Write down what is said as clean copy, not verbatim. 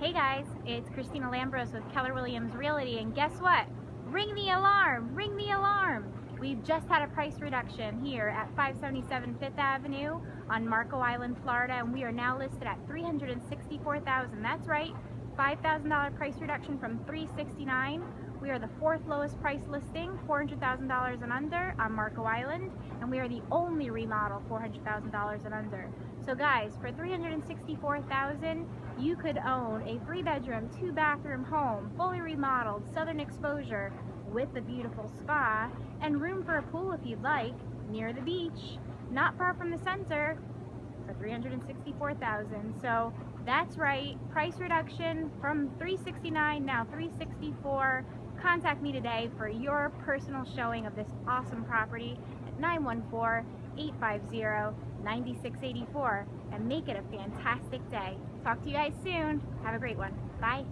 Hey guys, it's Christina Lambros with Keller Williams Realty, and guess what? Ring the alarm! Ring the alarm! We've just had a price reduction here at 577 Fifth Avenue on Marco Island, Florida, and we are now listed at $364,000. That's right, $5,000 price reduction from $369,000. We are the fourth lowest price listing, $400,000 and under on Marco Island, and we are the only remodel $400,000 and under. So guys, for $364,000, you could own a 3-bedroom, 2-bathroom home, fully remodeled, southern exposure with a beautiful spa and room for a pool if you'd like, near the beach, not far from the center, for $364,000. So that's right, price reduction from $369,000, now $364,000. Contact me today for your personal showing of this awesome property at 914-850-9684 and make it a fantastic day. Talk to you guys soon. Have a great one. Bye.